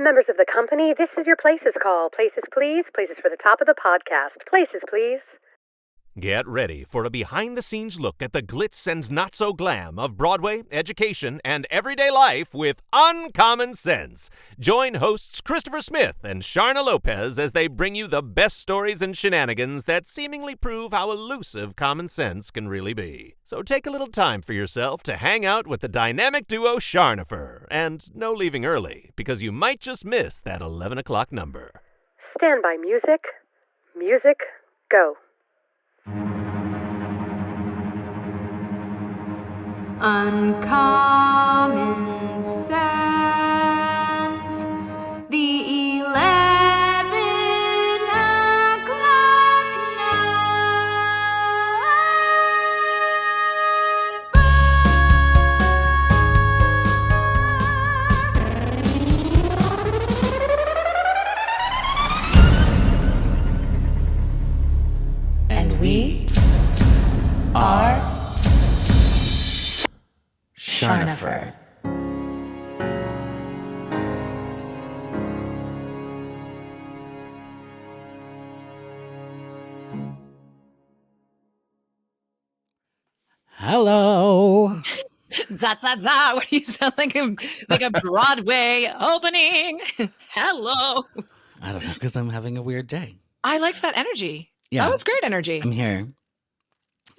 Members of the company, this is your Places call. Places, please. Places for the top of the podcast. Places, please. Get ready for a behind-the-scenes look at the glitz and not-so-glam of Broadway, education, and everyday life with Uncommon Sense. Join hosts Christopher Smith and Sharna Lopez as they bring you the best stories and shenanigans that seemingly prove how elusive common sense can really be. So take a little time for yourself to hang out with the dynamic duo Charnopher. And no leaving early, because you might just miss that 11 o'clock number. Stand by music. Music, go. Uncommon sense, the 11 o'clock number. And we are Charnopher. Hello. Za za za. What do you sound like a Broadway opening? Hello. I don't know, because I'm having a weird day. I liked that energy. Yeah. That was great energy. I'm here.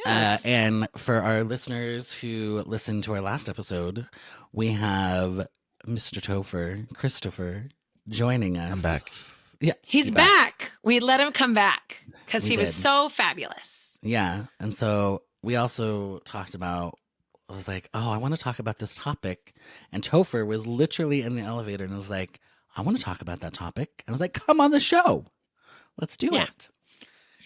Yes. And for our listeners who listened to our last episode, we have Mr. Tofer, Christopher, joining us. I'm back. Yeah. He's back. We let him come back because he was did. so fabulous. Yeah. And so we also talked about, I was like, oh, I want to talk about this topic. And Tofer was literally in the elevator and was like, I want to talk about that topic. And I was like, come on the show. Let's do it.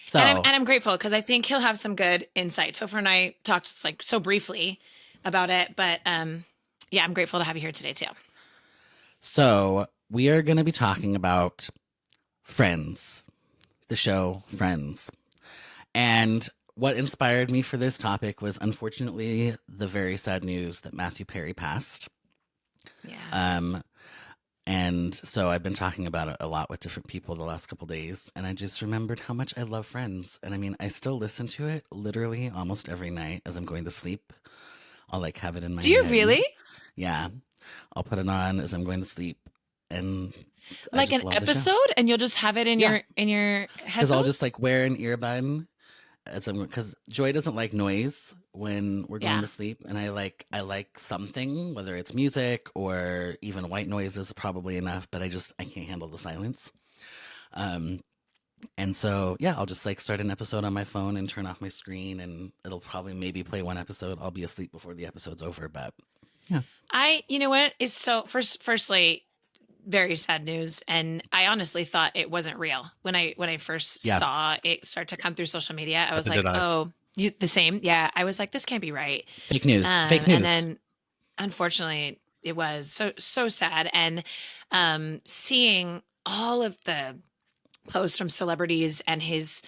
So, and I'm grateful because I think he'll have some good insight. Tofer and I talked like so briefly about it, but yeah, I'm grateful to have you here today too. So we are going to be talking about Friends, the show Friends. And what inspired me for this topic was unfortunately the very sad news that Matthew Perry passed. Yeah. And so I've been talking about it a lot with different people the last couple days, and I just remembered how much I love Friends. And I mean, I still listen to it literally almost every night as I'm going to sleep. I'll like have it in my Do you head. really? Yeah. I'll put it on as I'm going to sleep, and like an episode, and you'll just have it in your headphones? Because I'll just like wear an earbud as I'm, because Joy doesn't like noise when we're going to sleep, and I like something, whether it's music or even white noise is probably enough, but I can't handle the silence. And so I'll just like start an episode on my phone and turn off my screen, and it'll probably maybe play one episode. I'll be asleep before the episode's over, but you know what is so firstly very sad news, and I honestly thought it wasn't real when I first saw it start to come through social media. I was like, oh, the same. Yeah, I was like, this can't be right. Fake news. Fake news. And then, unfortunately, it was so sad. And seeing all of the posts from celebrities and his,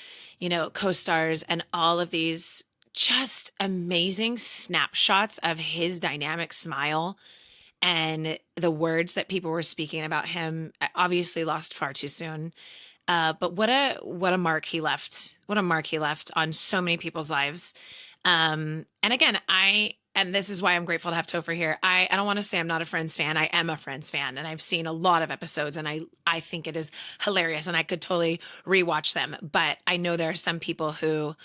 co-stars and all of these just amazing snapshots of his dynamic smile and the words that people were speaking about him, obviously lost far too soon. But what a mark he left. What a mark he left on so many people's lives. And again, and this is why I'm grateful to have Tofer here. I don't want to say I'm not a Friends fan. I am a Friends fan, and I've seen a lot of episodes, and I think it is hilarious, and I could totally rewatch them. But I know there are some people who,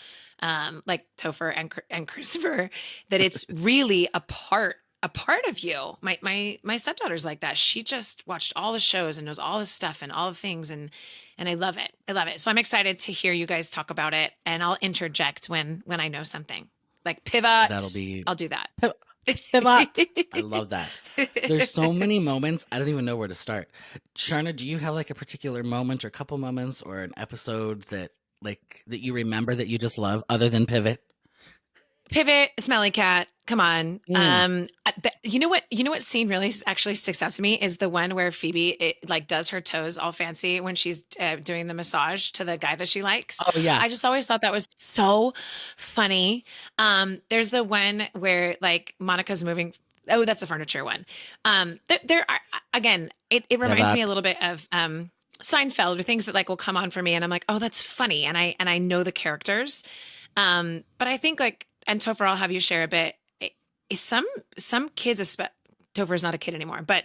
like Tofer and Christopher, that it's really a part of you. My stepdaughter's like that. She just watched all the shows and knows all the stuff and all the things, and I love it. I love it. So I'm excited to hear you guys talk about it, and I'll interject when I know something. Like pivot. I'll do that. Pivot. I love that. There's so many moments. I don't even know where to start. Sharna, do you have like a particular moment or a couple moments or an episode that you remember that you just love other than Pivot? Pivot, Smelly Cat. Come on. You know what scene really actually sticks out to me is the one where Phoebe does her toes all fancy when she's doing the massage to the guy that she likes. Oh yeah. I just always thought that was so funny. There's the one where like Monica's moving Oh, that's a furniture one. There are, again, it Yeah, reminds me a that. little bit of Seinfeld, or things that like will come on for me, and I'm like, oh, that's funny, and I know the characters. But I think like, and Topher, I'll have you share a bit. Some kids, Topher's not a kid anymore, but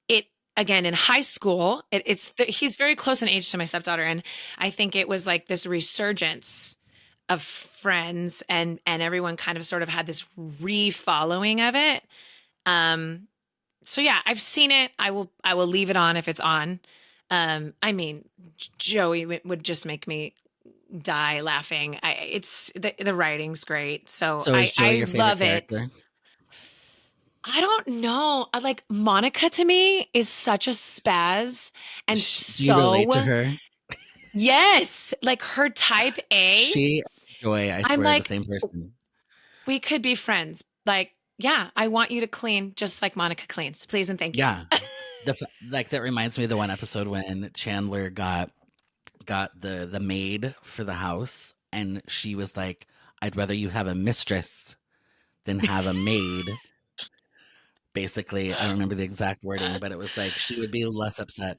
it again in high school, he's very close in age to my stepdaughter, and I think it was like this resurgence of Friends, and everyone kind of sort of had this re-following of it. um, so yeah, I've seen it. I will leave it on if it's on. I mean, Joey would just make me die laughing. It's the writing's great, so So is Joey I your favorite love it. character? I don't know. I like Monica to me is such a spaz and Do you relate to so her? yes, like her type A. She, Joy, I I'm swear, the like, same person. we could be friends. Like, yeah, I want you to clean just like Monica cleans, please and thank you. Yeah, like that reminds me of the one episode when Chandler got the maid for the house, and she was like, "I'd rather you have a mistress than have a maid." Basically, I don't remember the exact wording, but it was like she would be less upset.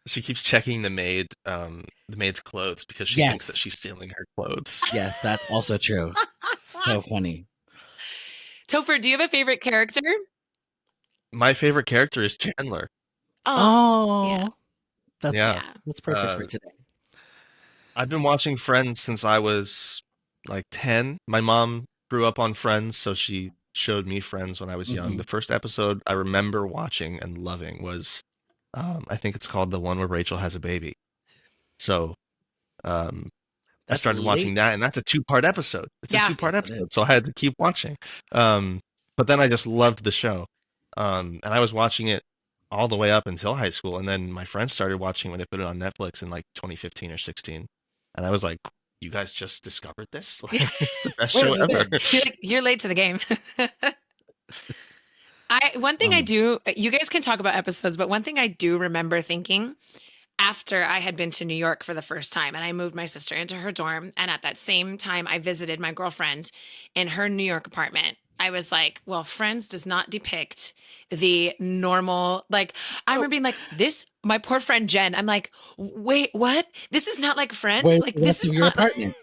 She keeps checking the maid's clothes because she thinks that Yes, she's stealing her clothes. yes, that's also true. So funny. Topher, do you have a favorite character? My favorite character is Chandler. Oh, yeah, Oh, that's Yeah. yeah. that's perfect Uh, for today. I've been watching Friends since I was like 10. My mom grew up on Friends, so she showed me Friends when I was young. Mhm. The first episode I remember watching and loving was, I think it's called the one where Rachel has a baby. So, um, I That's started watching late. that, and that's a two-part episode. It's a Yeah. two-part Yes, it is. episode, so I had to keep watching. But then I just loved the show. And I was watching it all the way up until high school, and then my friends started watching when they put it on Netflix in like 2015 or 16. And I was like, you guys just discovered this? Like, it's the best Where show have you ever. been? You're late to the game. One thing I Um, do, you guys can talk about episodes, but one thing I do remember thinking after I had been to New York for the first time, and I moved my sister into her dorm, and at that same time I visited my girlfriend in her New York apartment. I was like, well, Friends does not depict the normal, like, I remember being like, this, my poor friend Jen, I'm like, wait, what? This is not like Friends? where's Like, the this rest of is your not. apartment?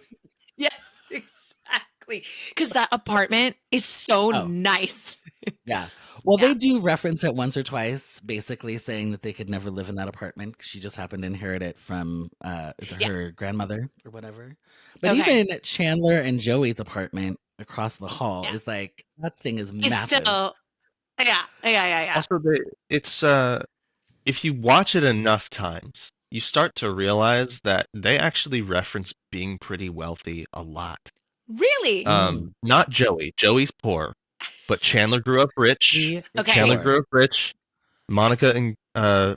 Yes, exactly. Because that apartment is so Oh, nice. yeah. Well, Yeah. they do reference it once or twice, basically saying that they could never live in that apartment 'cause she just happened to inherit it from is it Yeah. her grandmother or whatever. But Okay. even Chandler and Joey's apartment across the hall Yeah. is like that thing is It's massive. still, yeah. Also, it's if you watch it enough times, you start to realize that they actually reference being pretty wealthy a lot. Really? Not Joey. Joey's poor, but Chandler grew up rich. She is Okay. Chandler poor. grew up rich. Monica and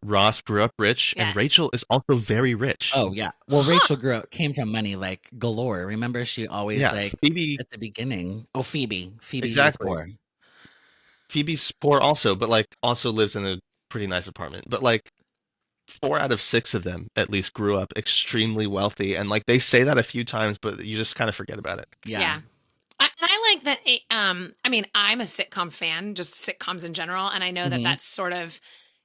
Ross grew up rich, Yeah. and Rachel is also very rich. Oh yeah. Well, Huh. Rachel came from money like galore. Remember, she always Yeah, like Phoebe, at the beginning. Oh, Phoebe. Phoebe is exactly. poor. Phoebe's poor also, but like also lives in a pretty nice apartment. But like 4 out of 6 of them at least grew up extremely wealthy, and like they say that a few times, but you just kind of forget about it. Yeah. Yeah. And I like that. I mean, I'm a sitcom fan, just sitcoms in general, and I know that Mhm. that sort of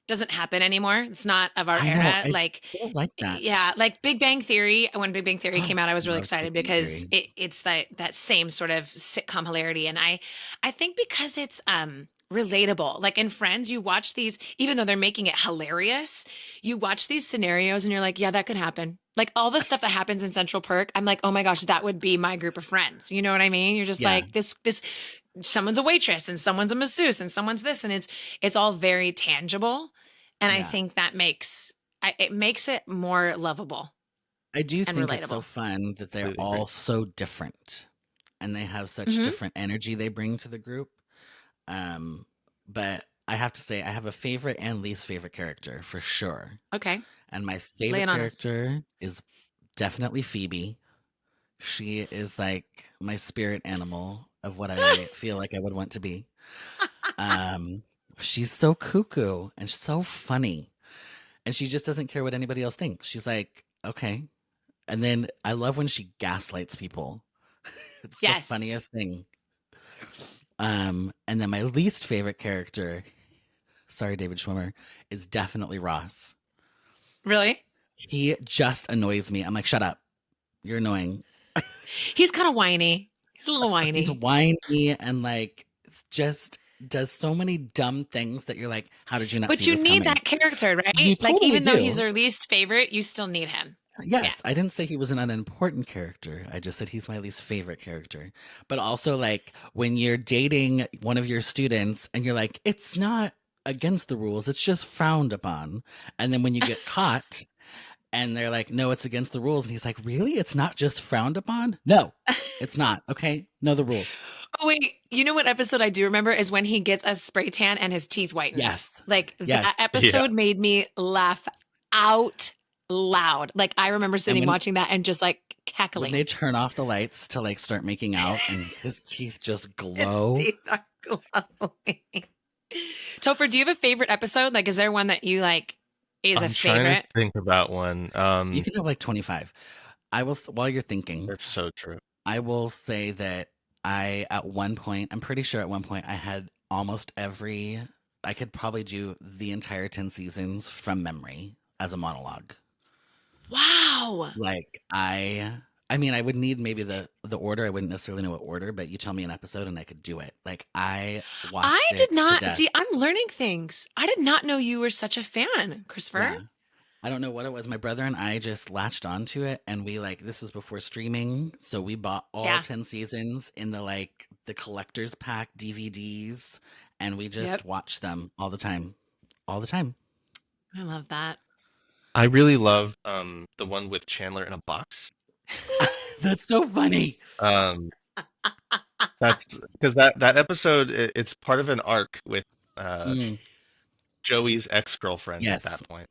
doesn't happen anymore. It's not of our I know. era. I Like, don't like that. yeah, like Big Bang Theory. When Big Bang Theory came out, I was really Love excited Big Bang because Theory. it's that same sort of sitcom hilarity, and I think because it's relatable. Like in Friends, you watch these, even though they're making it hilarious, you watch these scenarios and you're like, yeah, that could happen. Like all the stuff that happens in Central Perk, I'm like, oh my gosh, that would be my group of friends. You know what I mean? You're just Yeah. like this someone's a waitress and someone's a masseuse and someone's this, and it's all very tangible. And I Yeah. think that it makes it more lovable. I do and think it's so relatable. fun that they're Completely agree. all so different and they have such Mhm. different energy they bring to the group. But I have to say, I have a favorite and least favorite character for sure. Okay. And my Lay favorite it on us. character is definitely Phoebe. She is like my spirit animal of what I feel like I would want to be. She's so cuckoo and so funny. And she just doesn't care what anybody else thinks. She's like, okay. And then I love when she gaslights people. It's the Yes. funniest thing. And then my least favorite character, sorry, David Schwimmer, is definitely Ross. Really? He just annoys me. I'm like, shut up. You're annoying. He's kind of whiny. He's a little He's whiny. whiny and like it's just does so many dumb things that you're like, how did you not But see you this need coming? that character, right? You Like, totally even though he's do. your least favorite, you still need him. Yes, I didn't say he was an unimportant character. I just said he's my least favorite character. But also, like, when you're dating one of your students and you're like, it's not against the rules, it's just frowned upon. And then when you get caught and they're like, no, it's against the rules. And he's like, really? It's not just frowned upon? No, it's not. Okay. Know the rules. Oh, wait. You know what episode I do remember is when he gets a spray tan and his teeth whitened. Yes. Like, Yes. that episode made me laugh out loud. Like, I remember sitting watching that and just like cackling. When they turn off the lights to like start making out and his teeth just glow. His teeth are glowing. Topher, do you have a favorite episode? Like, is there one that you like is I'm a trying favorite? to think about one. You can have like 25. I will, while you're thinking, That's so true. I will say that I'm pretty sure at one point I had almost I could probably do the entire 10 seasons from memory as a monologue. Wow. Like I mean, I would need maybe the order. I wouldn't necessarily know what order, but you tell me an episode and I could do it. Like I watched I it did to not death. see. I'm learning things. I did not know you were such a fan, Christopher. Yeah. I don't know what it was. My brother and I just latched onto it, and we this was before streaming, so we bought all 10 seasons in the collector's pack DVDs, and we just watched them all the time. All the time. I love that. I really love the one with Chandler in a box. That's so funny. That's because that episode it's part of an arc with Joey's ex-girlfriend at that point.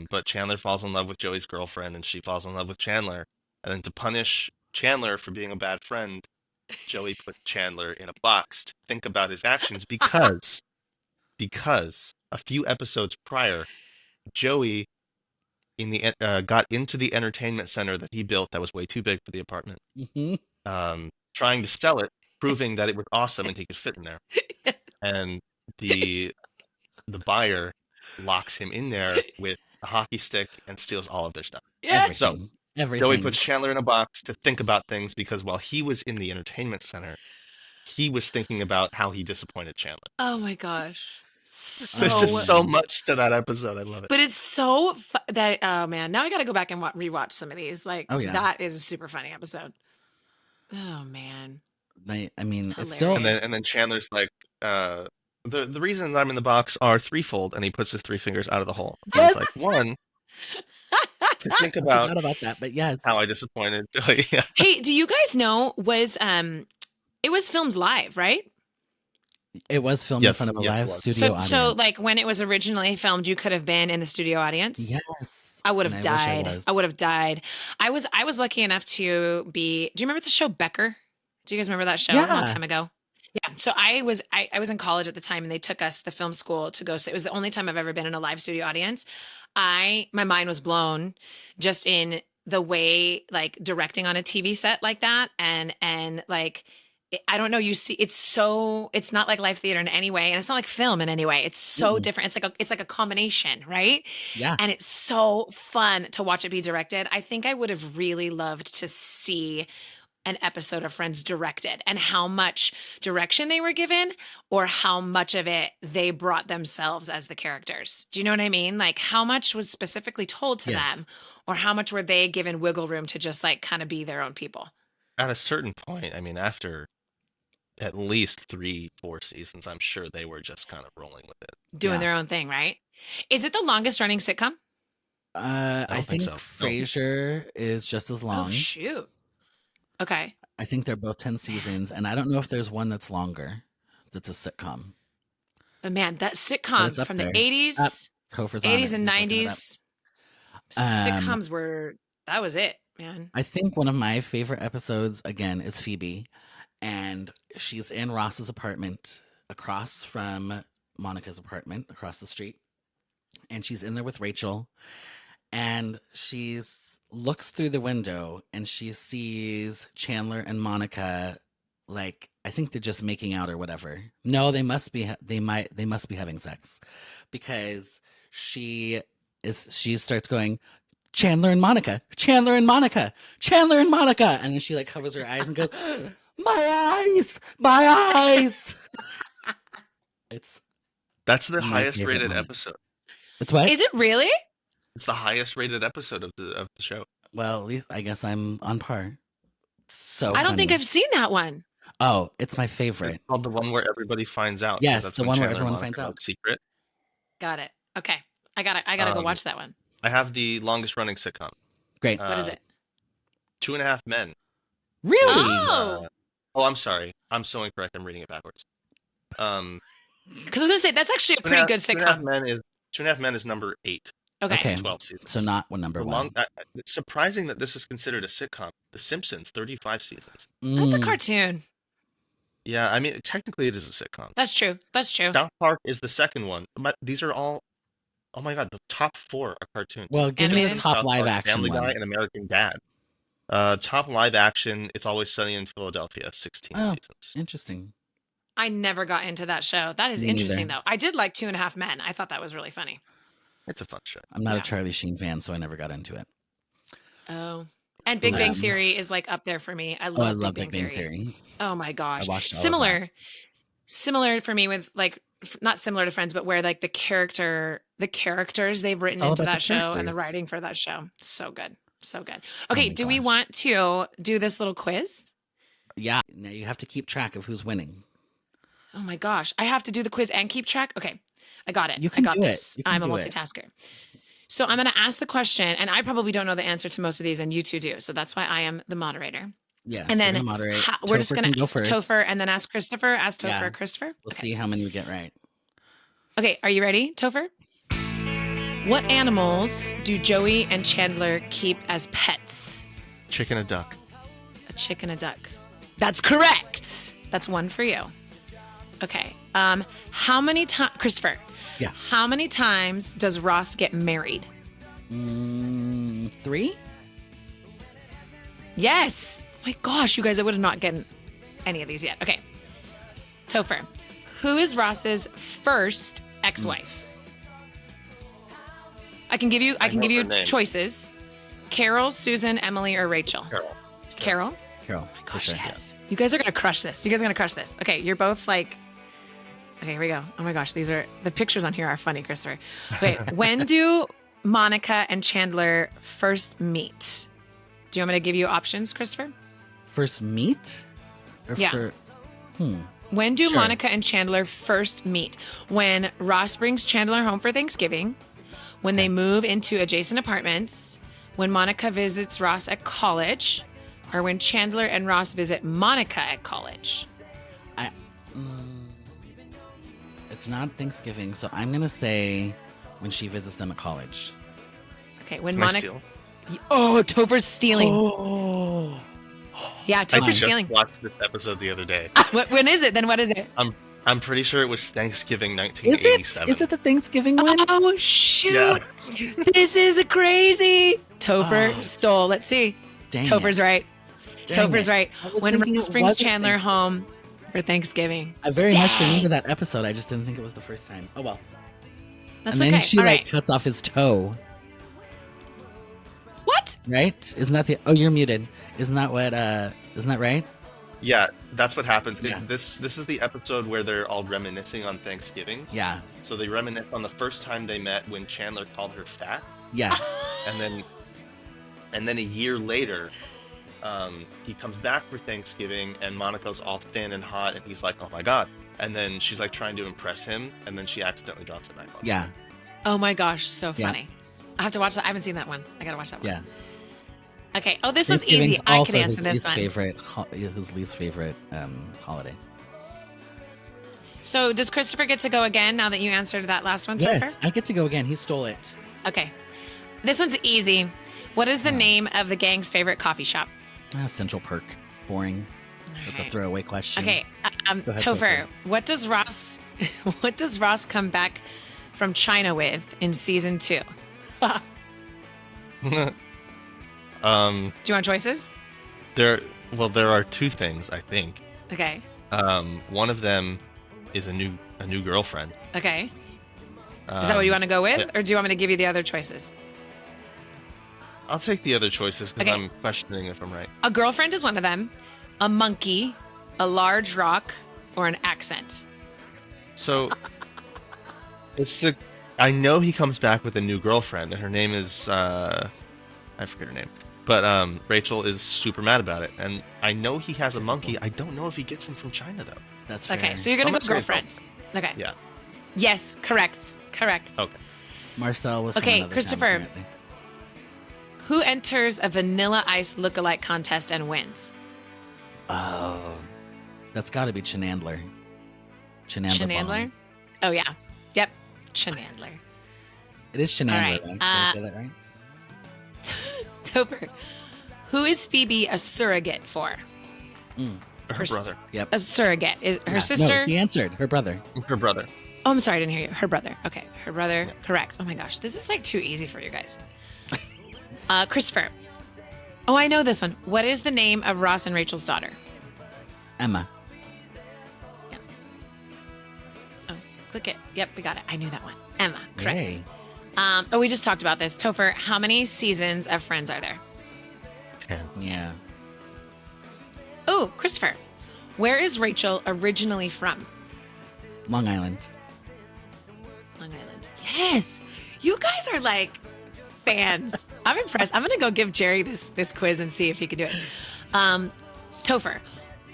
But Chandler falls in love with Joey's girlfriend, and she falls in love with Chandler. And then to punish Chandler for being a bad friend, Joey put Chandler in a box to think about his actions because a few episodes prior, Joey got into the entertainment center that he built that was way too big for the apartment, trying to sell it, proving that it was awesome and he could fit in there. And the buyer locks him in there with a hockey stick and steals all of their stuff. Everything. Joey puts Chandler in a box to think about things because while he was in the entertainment center, he was thinking about how he disappointed Chandler. Oh my gosh. There's just so much to that episode. I love it. But it's so that oh man, now I got to go back and rewatch some of these. Like that is a super funny episode. Oh man. I mean, Hilarious. It's still and then Chandler's like the reasons I'm in the box are threefold, and he puts his three fingers out of the hole. Yes! It's like one to think about that, but yes, how I disappointed Joey. Yeah. Hey, do you guys know it was filmed live, right? It was filmed in front of a live studio audience. So like when it was originally filmed, you could have been in the studio audience. Yes. I would have died. I would have died. I was lucky enough to be. Do you remember the show Becker? Do you guys remember that show a long time ago? Yeah. So I was in college at the time, and they took us to the film school to go. So it was the only time I've ever been in a live studio audience. My mind was blown just in the way like directing on a TV set like that, and like. I don't know. You see, it's not like live theater in any way, and it's not like film in any way. It's so different. It's like a combination, right? Yeah. And it's so fun to watch it be directed. I think I would have really loved to see an episode of Friends directed and how much direction they were given or how much of it they brought themselves as the characters. Do you know what I mean? Like how much was specifically told to them or how much were they given wiggle room to just like kind of be their own people? At a certain point, I mean, after at least 3-4 seasons, I'm sure they were just kind of rolling with it. Doing their own thing, right? Is it the longest running sitcom? I think so. Frasier is just as long. Oh, shoot. Okay. I think they're both 10 seasons, and I don't know if there's one that's longer that's a sitcom. But man, that sitcom from the 80s, 80s and 90s, sitcoms that was it, man. I think one of my favorite episodes, again, is Phoebe. And she's in Ross's apartment across from Monica's apartment across the street. And she's in there with Rachel. And looks through the window and she sees Chandler and Monica like I think they're just making out or whatever. No, they must be having sex because she starts going Chandler and Monica, Chandler and Monica, Chandler and Monica, and then she like covers her eyes and goes, my eyes, my eyes. That's the my highest favorite rated moment. episode. It's what? Is it really? It's the highest rated episode of the show. Well, at least I guess I'm on par. So I don't think funny. I've seen that one. Oh, it's my favorite. It's called the one where everybody finds out. 'cause Yes, that's the when one where Chandler and everyone Monica finds are, out. like, secret. Got it. Okay. I gotta go watch that one. I have the longest running sitcom. Great. What is it? 2.5 Men. Really? Oh. I'm sorry. I'm so incorrect. I'm reading it backwards. Because I was gonna say that's actually a pretty good 2.5 sitcom. Men is 2.5 Men is number 8. Okay. Okay. 12 seasons. So not one number one. It's surprising that this is considered a sitcom. The Simpsons, 35 seasons. That's a Mm. cartoon. Yeah, I mean, technically it is a sitcom. That's true. That's true. South Park is the second one. But these are all, oh my God, the top 4 are cartoons. Well, give me the Animated? top South live Park, action Family Guy, one. and American Dad. Top live action, It's Always Sunny in Philadelphia, 16 Oh. seasons. Interesting. I never got into that show. That is Me interesting, neither. though. I did like 2.5 Men. I thought that was really funny. It's a fun show. I'm not Yeah. a Charlie Sheen fan, so I never got into it. Oh. And Big Bang Um, Theory is like up there for me. I Oh, I love love Big Big Bang Bang Theory. Theory. Oh my gosh. I watched all of Similar for me with like not similar to Friends, but where like the characters they've written It's all into about that the show and the characters. writing for that show. So good. So good. Oh Okay, my do we gosh. want to do this little quiz? Yeah. Now you have to keep track of who's winning. Oh my gosh. I have to do the quiz and keep track? Okay. I got it. You I can got do it. this. You can I'm a do it. multitasker. So I'm going to ask the question, and I probably don't know the answer to most of these, and you two do. So that's why I am the moderator. Yes. And you're then gonna moderate. we're just Topher going can to go ask first. Tofer and then ask Christopher. Ask Tofer, Yeah. Christopher. We'll Okay. see how many we get right. Okay, are you ready, Tofer? What animals do Joey and Chandler keep as pets? Chicken and duck. A chicken, a duck. That's correct. That's one for you. Okay. How many times, Christopher? Yeah. How many times does Ross get married? 3? Yes. Oh my gosh, you guys, I would have not gotten any of these yet. Okay. Tofer, who is Ross's first ex-wife? I can give you know her name. choices. Carol, Susan, Emily, or Rachel. Carol. Carol? Carol. For Gosh, sure. yes. You guys are going to crush this. Okay, you're both like, okay, here we go. Oh my gosh, the pictures on here are funny, Christopher. Okay, when do Monica and Chandler first meet? Do you want me to give you options, Christopher? First meet? Or Yeah. for... When do Sure. Monica and Chandler first meet? When Ross brings Chandler home for Thanksgiving, when they move into adjacent apartments, when Monica visits Ross at college, or when Chandler and Ross visit Monica at college? It's not Thanksgiving, so I'm going to say when she visits them at college. Okay, when Can I Monica... steal? Oh, Tofer's stealing. Oh. Yeah, I Tofer's just stealing. watched this episode the other day. When is it? Then what is it? I'm pretty sure it was Thanksgiving Is 1987. it the Thanksgiving one? Oh, shoot. Yeah. This is crazy. Topher Oh. stole. Let's see. Dang Tofer's it. right. Dang Tofer's it. right. I was When thinking Ross it brings wasn't Chandler Thanksgiving. home for Thanksgiving. I very much Dang. remember that episode. I just didn't think it was the first time. Oh, well. That's and then okay. she, All like, right. cuts off his toe, What? right? Isn't that the... Oh, you're muted. Isn't that right? Yeah, that's what happens. Yeah. This is the episode where they're all reminiscing on Thanksgivings. Yeah. So they reminisce on the first time they met when Chandler called her fat, Yeah. and then a year later, he comes back for Thanksgiving, and Monica's all thin and hot, and he's like, "Oh my God!" And then she's like trying to impress him, and then she accidentally drops a knife on him. Yeah. Oh my gosh, so Yeah. funny. I have to watch that. I haven't seen that one. I gotta watch that one. Yeah. Okay. Oh, this one's easy. Thanksgiving's I also can answer his this one. his least favorite holiday. So, does Christopher get to go again now that you answered that last one, Topher? Yes, I get to go again. He stole it. Okay. This one's easy. What is the name of the gang's favorite coffee shop? Central Perk. Boring. That's a right. throwaway question. Okay, Go ahead, Tofer, what does Ross come back from China with in season 2? Do you want choices? There are two things, I think. Okay. One of them is a new girlfriend. Okay. Is that what you want to go with, or do you want me to give you the other choices? I'll take the other choices because Okay. I'm questioning if I'm right. A girlfriend is one of them. A monkey, a large rock, or an accent. So I know he comes back with a new girlfriend, and her name is I forget her name, but Rachel is super mad about it, and I know he has a monkey. I don't know if he gets him from China though. That's fair. Okay, so you're gonna go Someone say girlfriend. Okay. Yeah. Yes, correct. Okay. Marcel was from Okay, another town, Christopher. apparently. Who enters a Vanilla Ice lookalike contest and wins? Oh, that's got to be Chenandler. Chenandler? Oh, yeah. Yep. Chenandler. It is Chenandler, All right, right? Did I say that right? Toper. Who is Phoebe a surrogate for? Her brother. Yep. A surrogate. Is her Yeah, sister? No, he answered. Her brother. Her brother. Oh, I'm sorry, I didn't hear you. Her brother. Okay, her brother. Correct. Oh my gosh, this is like too easy for you guys. Christopher. Oh, I know this one. What is the name of Ross and Rachel's daughter? Emma. Oh, click it. Yep, we got it. I knew that one. Emma. Correct. Yay. Oh, we just talked about this. Tofer, how many seasons of Friends are there? 10. Yeah. Oh, Christopher. Where is Rachel originally from? Long Island. Long Island. Yes. You guys are like fans. I'm impressed. I'm going to go give Jerry this quiz and see if he can do it. Tofer,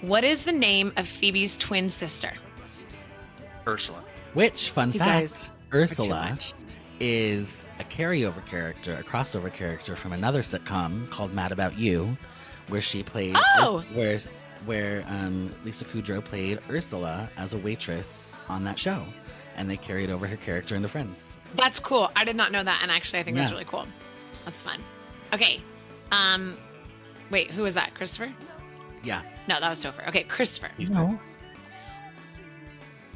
what is the name of Phoebe's twin sister? Ursula. Which, fun You fact, guys are too Ursula much. is a carryover character, a crossover character from another sitcom called Mad About You, where she played Oh! where Lisa Kudrow played Ursula as a waitress on that show, and they carried over her character into Friends. That's cool. I did not know that, and actually, I think that's Yeah. really cool. That's fun. Okay. Wait, who was that? Christopher? Yeah. No, that was Tofer. Okay, Christopher. No,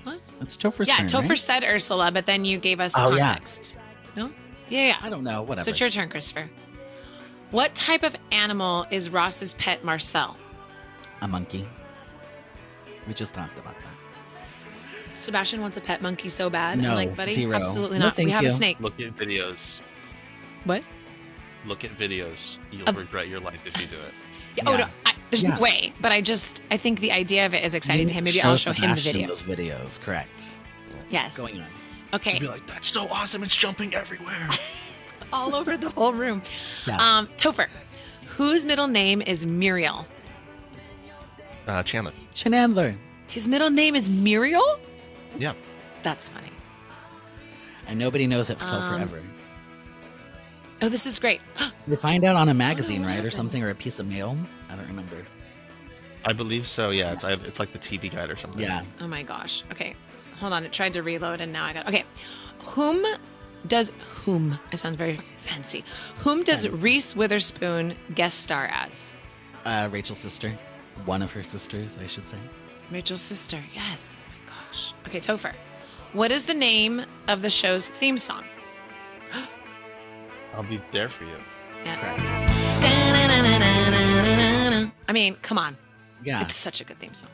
What? it's Topher's Yeah, turn, Tofer right? said Ursula, but then you gave us Oh, yeah. context. No? Yeah. I don't know. Whatever. So it's your turn, Christopher. What type of animal is Ross's pet Marcel? A monkey. We just talked about that. Sebastian wants a pet monkey so bad. No, I'm like, buddy, zero. absolutely No, not. We thank have a you. snake. Look at videos. What? Look at videos. You'll regret your life if you do it. Yeah, oh, Yeah. no, there's Yeah. no way. But I think the idea of it is exciting to him. Maybe Show I'll show him the Sebastian videos. Those videos, correct. Yes. Going on. Okay. You'll be like, that's so awesome. It's jumping everywhere. All over the whole room. Yeah. Tofer, whose middle name is Muriel? Chandler. Chenandler. His middle name is Muriel? Yeah. That's funny. And nobody knows it till forever. Oh, this is great. You find out on a magazine, what right, or happened? something, or a piece of mail. I don't remember. I believe so. Yeah. It's like the TV guide or something. Yeah. Oh my gosh. Okay. Hold on. It tried to reload and now I got. Okay. It sounds very fancy. Whom does Reese Witherspoon guest star as? Rachel's sister. One of her sisters, I should say. Rachel's sister. Yes. Oh my gosh. Okay, Tofer. What is the name of the show's theme song? I'll be there for you. Yeah. Correct. I mean, come on. Yeah. It's such a good theme song.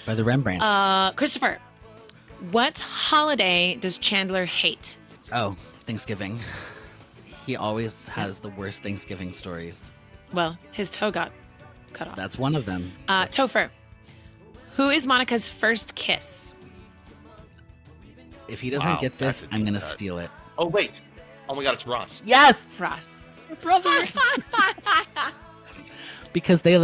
By the Rembrandts. Christopher, what holiday does Chandler hate? Oh, Thanksgiving. He always has the worst Thanksgiving stories. Well, his toe got cut off. That's one of them. Tofer, who is Monica's first kiss? If he doesn't Wow, get this, that's a I'm going to deep cut. steal it. Oh, wait. Oh my God, it's Ross. Yes! Ross. Brother! Because they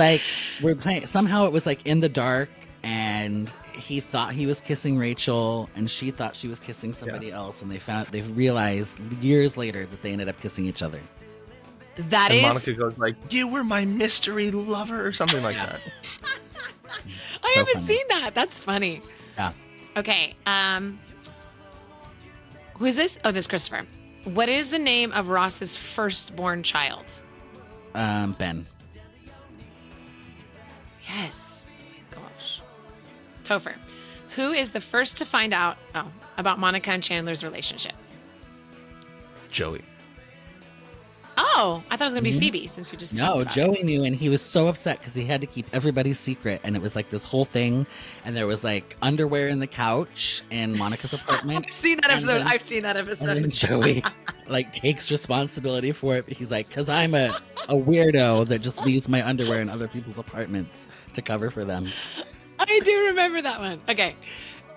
were playing, somehow it was in the dark, and he thought he was kissing Rachel, and she thought she was kissing somebody else, and they realized years later that they ended up kissing each other. That And is. Monica goes like, "You were my mystery lover," or something like that. I So haven't funny. seen that. That's funny. Yeah. Okay. Who is this? Oh, this is Christopher. What is the name of Ross's firstborn child? Ben. Yes. Gosh. Tofer. Who is the first to find out about Monica and Chandler's relationship? Joey. Oh, Oh, I thought it was going to be Mhm. Phoebe since we just talked No, about Joey knew, and he was so upset because he had to keep everybody's secret, and it was like this whole thing, and there was like underwear in the couch in Monica's it. apartment. I've seen that And episode. then- I've seen that And then episode. Joey like takes responsibility for it. He's like, because I'm a weirdo that just leaves my underwear in other people's apartments to cover for them. I do remember that one. Okay.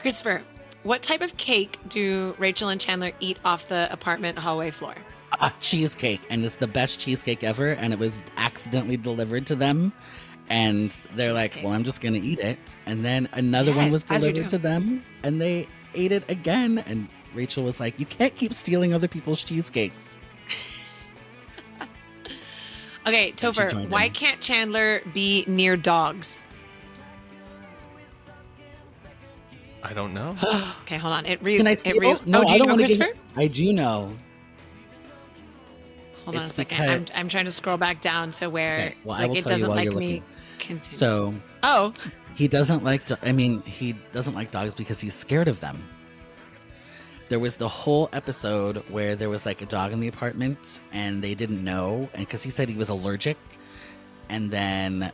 Christopher, what type of cake do Rachel and Chandler eat off the apartment hallway floor? Cheesecake, and it's the best cheesecake ever, and it was accidentally delivered to them, and they're like, Cheesecake. well, I'm just gonna eat it. And then another one Yes, was as you delivered do. to them, and they ate it again, and Rachel was like, you can't keep stealing other people's cheesecakes. Okay, she Tofer, joined why in. can't Chandler be near dogs? I don't know. Okay, hold on. Can I steal? No, do I you don't know, want to give Christopher? it. I do know. Hold on a It's second. because- I'm trying to scroll back down to where Okay, well, I like will it tell you doesn't while like you're me. looking. Continue. So Oh, he doesn't like. He doesn't like dogs because he's scared of them. There was the whole episode where there was like a dog in the apartment, and they didn't know, and because he said he was allergic, and then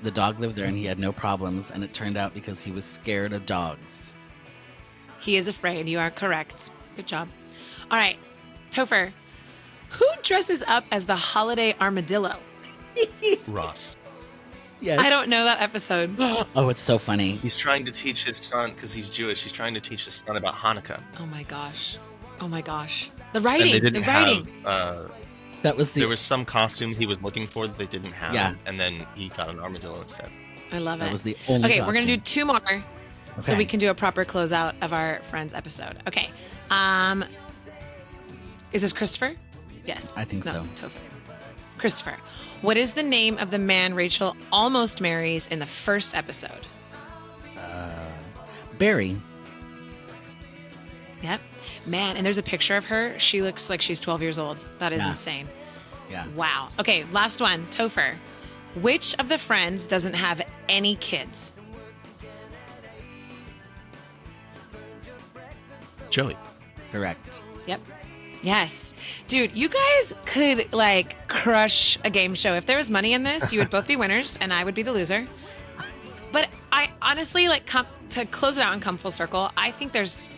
the dog lived there, and he had no problems, and it turned out because he was scared of dogs. he is afraid. You are correct. Good job. All right, Tofer, who dresses up as the holiday armadillo? Ross. Yes. I don't know that episode. Oh, it's so funny. He's trying to teach his son, because he's Jewish, he's trying to teach his son about Hanukkah. Oh my gosh. Oh my gosh. The And writing. they The didn't writing. have, That was there the. was some costume he was looking for that they didn't have. Yeah. And then he got an armadillo instead. I love it. That was the only. Okay, we're gonna do costume. 2 more, so Okay. we can do a proper closeout of our Friends episode. Okay. Is this Christopher? Yes. I think no, so. Topher. Christopher. What is the name of the man Rachel almost marries in the first episode? Barry. Yep. Man, and there's a picture of her. She looks like she's 12 years old. That is Yeah. insane. Yeah. Wow. Okay, last one. Topher. Which of the friends doesn't have any kids? Joey. Correct. Yep. Yes. Dude, you guys could like crush a game show. If there was money in this, you would both be winners and I would be the loser. But I honestly like to close it out and come full circle. I think there's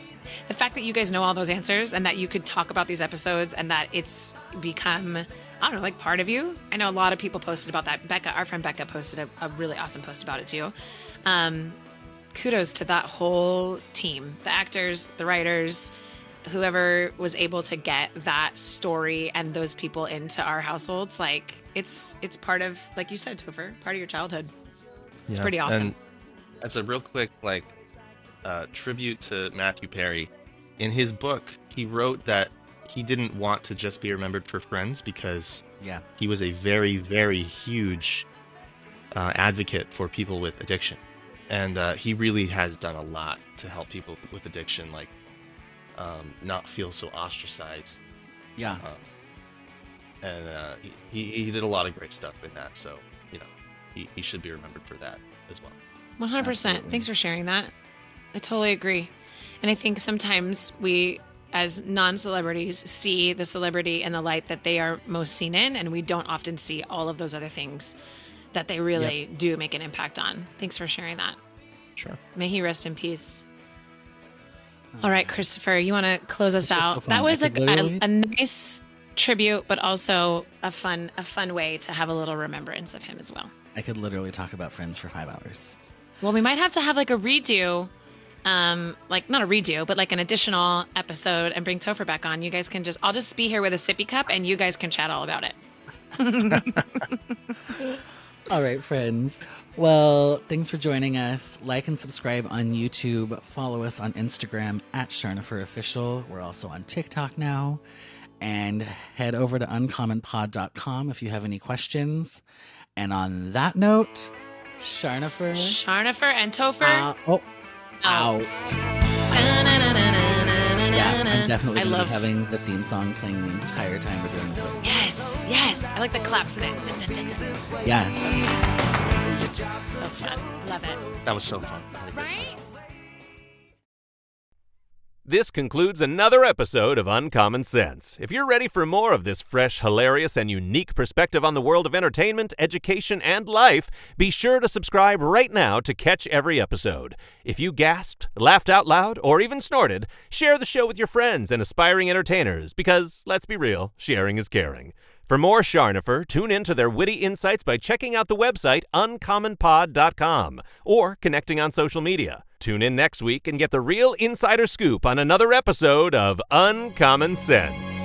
the fact that you guys know all those answers and that you could talk about these episodes and that it's become, I don't know, like part of you. I know a lot of people posted about that. Becca, our friend Becca, posted a really awesome post about it too. Kudos to that whole team, the actors, the writers, whoever was able to get that story and those people into our households. Like it's part of, like you said, Topher, part of your childhood. It's pretty awesome. And as a real quick tribute to Matthew Perry, in his book, he wrote that he didn't want to just be remembered for Friends because Yeah. he was a very, very huge advocate for people with addiction. And he really has done a lot to help people with addiction, like not feel so ostracized. Yeah. And he did a lot of great stuff in that. So, he should be remembered for that as well. 100%. Absolutely. Thanks for sharing that. I totally agree. And I think sometimes we, as non-celebrities, see the celebrity in the light that they are most seen in, and we don't often see all of those other things that they really do make an impact on. Thanks for sharing that. Sure. May he rest in peace. All right, Christopher, you want to close us This was so out? fun. That was I could a literally- nice tribute, but also a fun way to have a little remembrance of him as well. I could literally talk about Friends for 5 hours. Well, we might have to have like a redo, like not a redo, but like an additional episode and bring Topher back on. You guys can I'll just be here with a sippy cup and you guys can chat all about it. All right, friends. Well, thanks for joining us. Like and subscribe on YouTube. Follow us on Instagram at Charnopher Official. We're also on TikTok now. And head over to uncommonpod.com if you have any questions. And on that note, Charnopher. Charnopher and Topher. Out. Yeah, I'm definitely I going to love be having the theme song playing the entire time we're doing it. Yes. I like the claps in it. Yes. So fun. Love it. That was so fun. Right? This concludes another episode of Uncommon Sense. If you're ready for more of this fresh, hilarious, and unique perspective on the world of entertainment, education, and life, be sure to subscribe right now to catch every episode. If you gasped, laughed out loud, or even snorted, share the show with your friends and aspiring entertainers because, let's be real, sharing is caring. For more Charnopher, tune in to their witty insights by checking out the website uncommonpod.com or connecting on social media. Tune in next week and get the real insider scoop on another episode of Uncommon Sense.